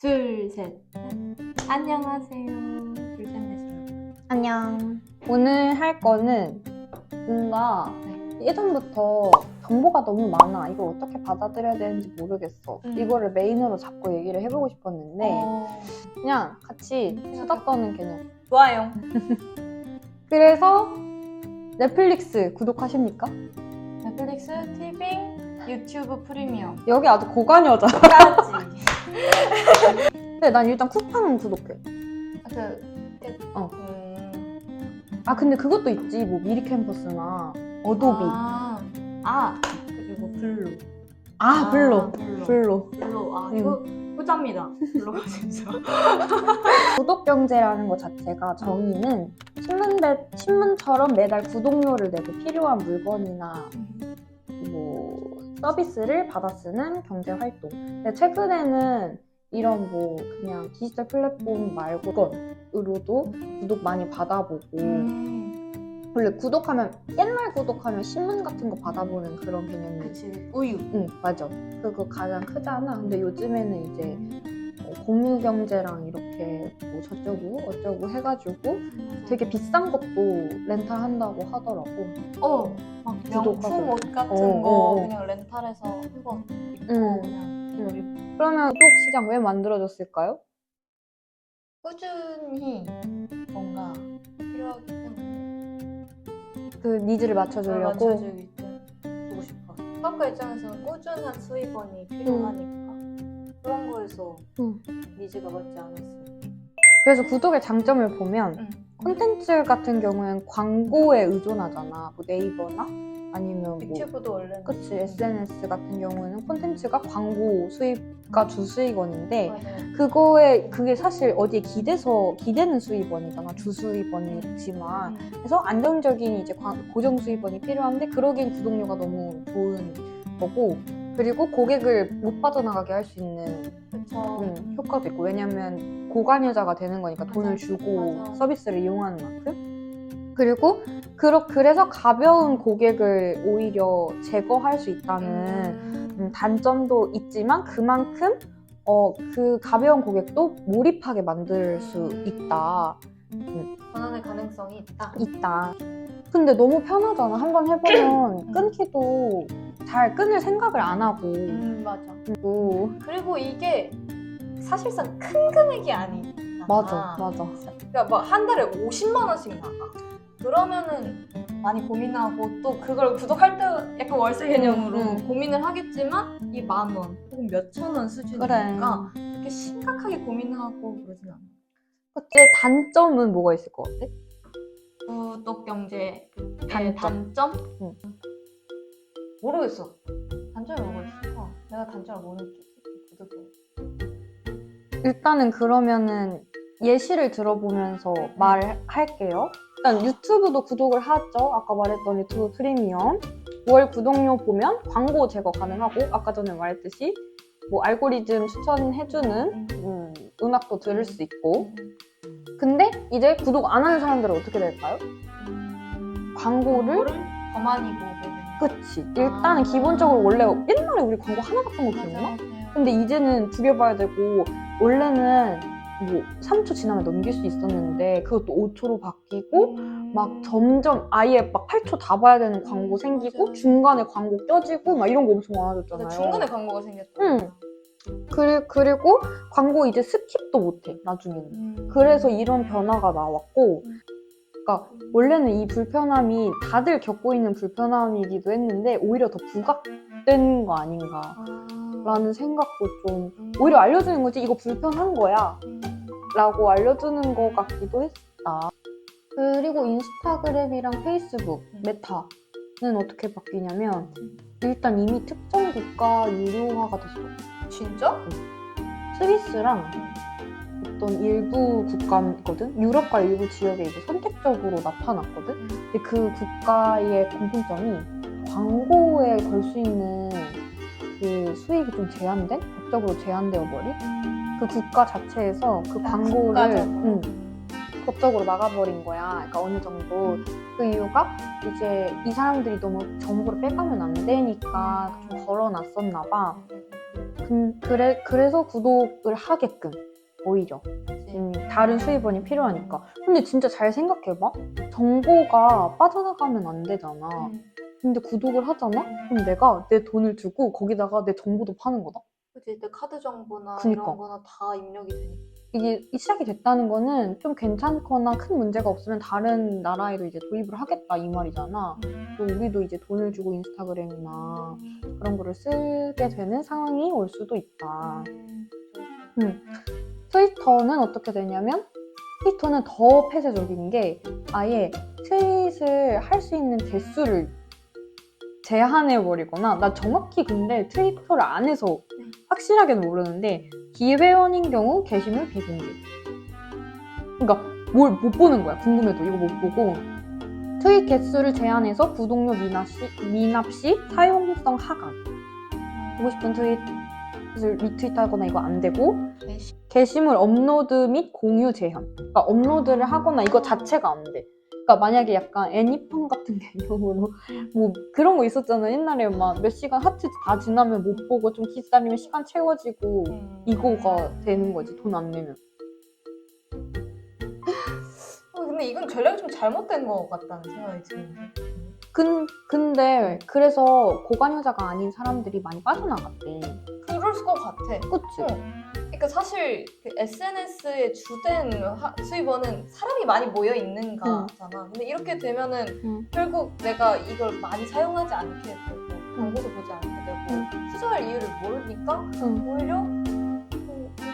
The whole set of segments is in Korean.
둘, 셋. 안녕하세요. 둘, 셋, 넷. 안녕. 오늘 할 거는 뭔가 예전부터 정보가 너무 많아. 이걸 어떻게 받아들여야 되는지 모르겠어. 이거를 메인으로 잡고 얘기를 해보고 싶었는데 그냥 같이 수다 떠는 개념. 좋아요. 그래서 넷플릭스 구독하십니까? 넷플릭스, 티빙, 유튜브 프리미엄. 여기 아주 고관여자. 까지. 근데 난 일단 쿠팡은 구독해. 아 근데 그것도 있지. 뭐 미리 캠퍼스나 어도비. 그리고 블루. 블로. 블루. 이거 후자입니다. 블루가 진짜. 구독 경제라는 것 자체가 정의는 신문처럼 매달 구독료를 내고 필요한 물건이나 뭐 서비스를 받아 쓰는 경제 활동. 근데 최근에는 이런 뭐 그냥 디지털 플랫폼 말고으로도 구독 많이 받아보고 원래 구독하면 옛날 구독하면 신문 같은 거 받아보는 그런 개념이 그치. 우유. 응 맞아. 그거 가장 크잖아. 근데 요즘에는 이제 공유 경제랑 이렇게 뭐 어쩌고 해가지고 되게 비싼 것도 렌탈한다고 하더라고. 막 구독하고. 명품 옷 같은 거 그냥 렌탈해서 한 번 입고 그냥 그러면 구독 시장 왜 만들어졌을까요? 꾸준히 뭔가 필요하기 때문에 그 니즈를 맞춰주려고. 맞춰주기 때문에 주고 싶어. 학과 입장에서는 꾸준한 수입원이 필요하니까 그런 거에서 니즈가 맞지 않았어요. 그래서 구독의 장점을 보면 콘텐츠 같은 경우엔 광고에 의존하잖아. 뭐 네이버나 아니면 뭐 유튜브도 원래는 그치 SNS 같은 경우에는 콘텐츠가 광고 수입가 주 수익원인데 맞아요. 그게 사실 어디에 기대는 수입원이잖아. 주 수입원이지만 그래서 안정적인 이제 고정 수입원이 필요한데 그러기엔 구독료가 너무 좋은 거고 그리고 고객을 못 빠져나가게 할 수 있는 효과도 있고 왜냐면 고관여자가 되는 거니까 돈을 주고 서비스를 이용하는 만큼 그리고 그래서 가벼운 고객을 오히려 제거할 수 있다는 단점도 있지만 그만큼 그 가벼운 고객도 몰입하게 만들 수 있다. 전환의 가능성이 있다. 근데 너무 편하잖아. 한번 해보면 끊기도 잘 끊을 생각을 안 하고. 맞아. 그리고 이게 사실상 큰 금액이 아니잖아. 맞아. 그러니까 막 한 달에 50만 원씩 나가. 그러면은 많이 고민하고 또 그걸 구독할 때 약간 월세 개념으로 고민을 하겠지만 이 10,000원 혹은 몇천 원 수준이니까 그렇게 심각하게 고민하고 그러진 않아. 그치, 단점은 뭐가 있을 것 같아? 구독 경제의 단점? 단점? 모르겠어. 단점이 뭐가 있을까? 내가 단점을 못 느끼지. 구독 경제. 일단은 그러면은 예시를 들어보면서 말을 할게요. 일단 유튜브도 구독을 하죠. 아까 말했던 유튜브 프리미엄. 월 구독료 보면 광고 제거 가능하고 아까 전에 말했듯이 뭐 알고리즘 추천해주는 음악도 들을 수 있고 근데 이제 구독 안 하는 사람들은 어떻게 될까요? 광고를 더 많이 보게 되는. 그치. 일단은 기본적으로 원래 옛날에 우리 광고 하나 봤던 거 기억나? 근데 이제는 2개 봐야 되고 원래는 뭐 3초 지나면 넘길 수 있었는데 그것도 5초로 바뀌고 막 점점 아예 막 8초 다 봐야 되는 광고 생기고 맞아. 중간에 광고 껴지고 막 이런 거 엄청 많아졌잖아요. 중간에 광고가 생겼다. 그리고 광고 이제 스킵도 못해 나중에는. 그래서 이런 변화가 나왔고 그러니까 원래는 이 불편함이 다들 겪고 있는 불편함이기도 했는데 오히려 더 부각된 거 아닌가 라는 생각도 좀 오히려 알려주는 거지 이거 불편한 거야 라고 알려주는 거 같기도 했다. 그리고 인스타그램이랑 페이스북, 메타는 어떻게 바뀌냐면 일단 이미 특정 국가 유료화가 됐어. 진짜? 스위스랑 어떤 일부 국가거든? 유럽과 일부 지역에 이제 선택적으로 나타났거든? 근데 그 국가의 공통점이 광고에 걸 수 있는 그 수익이 좀 법적으로 제한되어 버린 그 국가 자체에서 그 광고를 법적으로 막아버린 거야. 그러니까 어느 정도 그 이유가 이제 이 사람들이 너무 정보를 빼가면 안 되니까 좀 걸어놨었나 봐. 그래서 구독을 하게끔 오히려 다른 수입원이 필요하니까. 근데 진짜 잘 생각해봐. 정보가 빠져나가면 안 되잖아. 근데 구독을 하잖아? 그럼 내가 내 돈을 주고 거기다가 내 정보도 파는 거다. 그치, 내 카드 정보나 그니까. 이런 거나 다 입력이 되니까. 이게 시작이 됐다는 거는 좀 괜찮거나 큰 문제가 없으면 다른 나라에도 이제 도입을 하겠다 이 말이잖아. 또 우리도 이제 돈을 주고 인스타그램이나 그런 거를 쓰게 되는 상황이 올 수도 있다. 트위터는 어떻게 되냐면 트위터는 더 폐쇄적인 게 아예 트윗을 할 수 있는 개수를 제한해버리거나, 나 정확히 근데 트위터를 안 해서 확실하게는 모르는데 비회원인 경우 게시물 비공개. 그러니까 뭘 못 보는 거야. 궁금해도 이거 못 보고. 트윗 개수를 제한해서 구독료 미납 시 사용성 하강. 보고 싶은 트윗을 리트윗하거나 이거 안 되고, 게시물 업로드 및 공유 제한. 그러니까 업로드를 하거나 이거 자체가 안 돼. 그러니까 만약에 약간 애니팡 같은 개념으로 뭐 그런 거 있었잖아. 옛날에 막 몇 시간 하트 다 지나면 못 보고 좀 기다리면 시간 채워지고 이거가 되는 거지. 돈 안 내면. 근데 이건 전략이 좀 잘못된 것 같다는 생각이 드는데. 근데 그래서 고관여자가 아닌 사람들이 많이 빠져나갔대. 그럴 것 같아. 그치? 그러니까 사실 그 SNS의 주된 수입원은 사람이 많이 모여 있는 거잖아. 근데 이렇게 되면은 결국 내가 이걸 많이 사용하지 않게 되고 광고도 보지 않게 되고 투자할 이유를 모르니까 오히려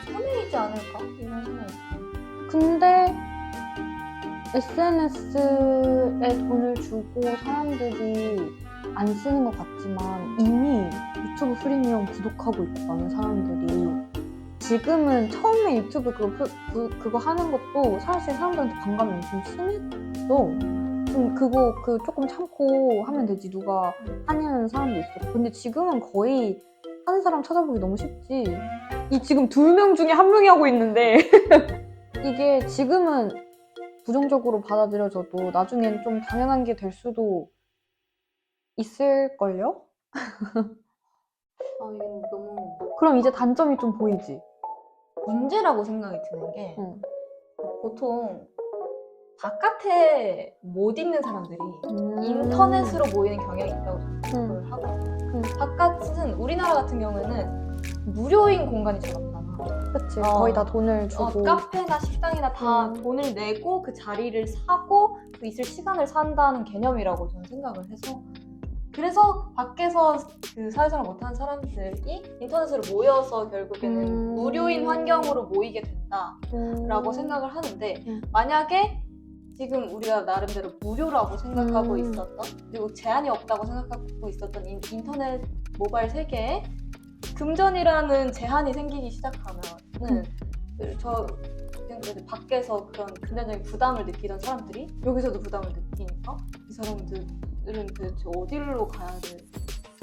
손해이지 않을까 이런 생각이 들어. 근데 SNS에 돈을 주고 사람들이 안 쓰는 것 같지만 이미 유튜브 프리미엄 구독하고 있다는 사람들이 지금은 처음에 유튜브 그거 하는 것도 사실 사람들한테 반감이 엄청 심했어. 그거 조금 참고 하면 되지 누가 하냐는 사람도 있어. 근데 지금은 거의 하는 사람 찾아보기 너무 쉽지. 이 지금 2명 중에 1명이 하고 있는데 이게 지금은 부정적으로 받아들여져도 나중엔 좀 당연한 게 될 수도 있을걸요? 이건 너무 그럼 이제 단점이 좀 보이지? 문제라고 생각이 드는 게 보통 바깥에 못 있는 사람들이 인터넷으로 모이는 경향이 있다고 생각을 하거든요. 바깥은 우리나라 같은 경우에는 무료인 공간이 잘 없잖아. 그치. 거의 다 돈을 주고. 카페나 식당이나 다 돈을 내고 그 자리를 사고 그 있을 시간을 산다는 개념이라고 저는 생각을 해서 그래서 밖에서 그 사회생활 못하는 사람들이 인터넷으로 모여서 결국에는 무료인 환경으로 모이게 된다라고 생각을 하는데 만약에 지금 우리가 나름대로 무료라고 생각하고 있었던 그리고 제한이 없다고 생각하고 있었던 인터넷 모바일 세계에 금전이라는 제한이 생기기 시작하면은 저 밖에서 그런 금전적인 부담을 느끼던 사람들이 여기서도 부담을 느끼니까 이 사람들은 도대체 어디로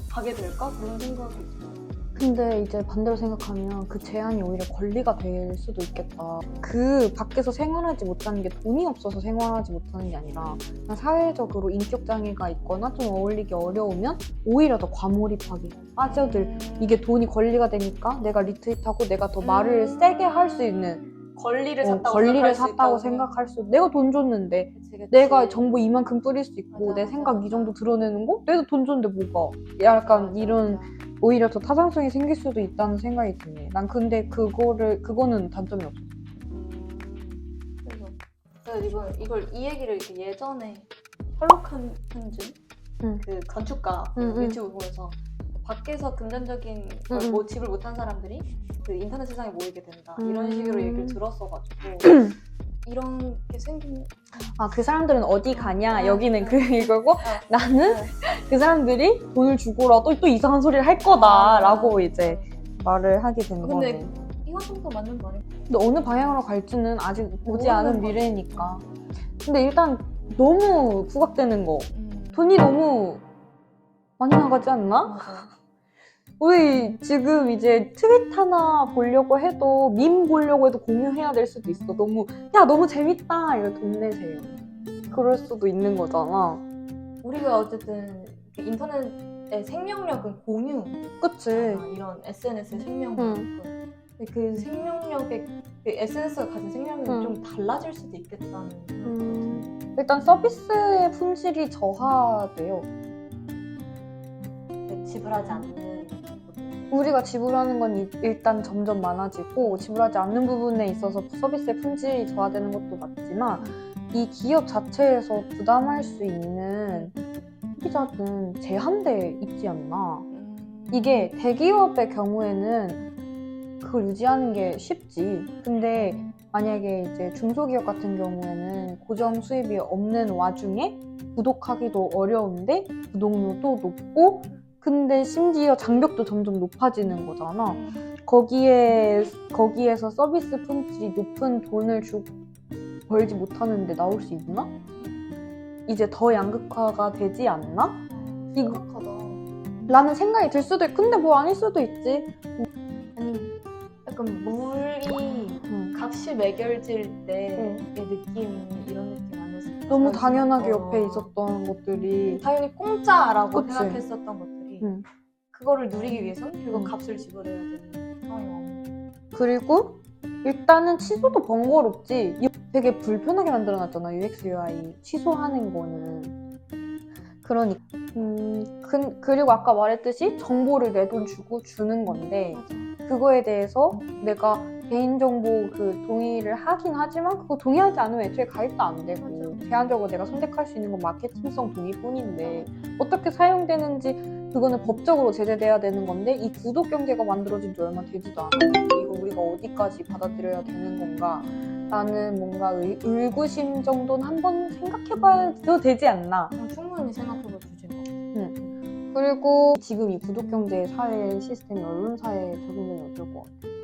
가게 될까? 그런 생각이 들어요. 근데 이제 반대로 생각하면 그 제한이 오히려 권리가 될 수도 있겠다. 그 밖에서 생활하지 못하는 게 돈이 없어서 생활하지 못하는 게 아니라 그냥 사회적으로 인격장애가 있거나 좀 어울리기 어려우면 오히려 더 과몰입하게 빠져들. 이게 돈이 권리가 되니까 내가 리트윗하고 내가 더 말을 세게 할 수 있는 권리를 샀다고 생각할 수 내가 돈 줬는데 그치. 내가 정보 이만큼 뿌릴 수 있고 내 생각 이 정도 드러내는 거? 내가 돈 줬는데 뭐가 약간 이런 오히려 더 타산성이 생길 수도 있다는 생각이 드네. 난 근데 그거는 단점이 없어. 그래서 이걸 이 얘기를 이렇게 예전에 셜록 홈즈 그 건축가 유튜브 보면서 밖에서 금전적인 뭐 집을 못한 사람들이 그 인터넷 세상에 모이게 된다 이런 식으로 얘기를 들었어가지고 이런 게 생긴 그 사람들은 어디 가냐 여기는 이거고 나는 그 사람들이 돈을 주고라도 또 이상한 소리를 할 거다라고 이제 말을 하게 된 거네. 근데 이건 좀 더 맞는 말이야. 근데 어느 방향으로 갈지는 아직 오지 않은 미래니까. 근데 일단 너무 부각되는 거 돈이 너무 많이 나가지 않나? 맞아. 우리 지금 이제 트윗 하나 보려고 해도 밈 보려고 해도 공유해야 될 수도 있어. 너무 재밌다 이거 돈 내세요. 그럴 수도 있는 거잖아. 우리가 어쨌든 인터넷 생명력은 공유. 그치. 이런 SNS의 생명력. 응. 근데 그 생명력의 그 SNS가 가진 생명력이 응. 좀 달라질 수도 있겠다는 생각이 일단 서비스의 품질이 저하돼요. 지불하지 않는 우리가 지불하는 건 일단 점점 많아지고 지불하지 않는 부분에 있어서 서비스의 품질이 저하되는 것도 맞지만 이 기업 자체에서 부담할 수 있는 소비자는 제한돼 있지 않나. 이게 대기업의 경우에는 그걸 유지하는 게 쉽지. 근데 만약에 이제 중소기업 같은 경우에는 고정 수입이 없는 와중에 구독하기도 어려운데 구독료도 높고 근데 심지어 장벽도 점점 높아지는 거잖아. 거기에서 서비스 품질이 높은 돈을 벌지 못하는데 나올 수 있나? 이제 더 양극화가 되지 않나? 심각하다. 라는 생각이 들 수도 있고 근데 뭐 아닐 수도 있지. 아니 약간 물이 값이 매겨질 때의 느낌이 이런 느낌 아니었을까? 너무 당연하게 옆에 있었던 것들이 당연히 공짜라고 그치. 생각했었던 것들이 그거를 누리기 위해서는 결국 값을 지불해야 되는 상황이 오는 거예요. 그리고 일단은 취소도 번거롭지. 되게 불편하게 만들어놨잖아 UX UI 취소하는 거는. 그러니까 그리고 아까 말했듯이 정보를 내 돈 주고 주는 건데 그거에 대해서 내가 개인정보 그 동의를 하긴 하지만 그거 동의하지 않으면 애초에 가입도 안 되고 제한적으로 내가 선택할 수 있는 건 마케팅성 동의뿐인데 어떻게 사용되는지 그거는 법적으로 제재돼야 되는 건데 이 구독 경제가 만들어진 지 얼마 되지도 않았고 이거 우리가 어디까지 받아들여야 되는 건가 라는 뭔가 의구심 정도는 한번 생각해봐도 되지 않나. 충분히 생각해볼 주제인 것 같아요. 그리고 지금 이 구독 경제 사회 시스템이 언론사에 적용되면 어떨 것 같아?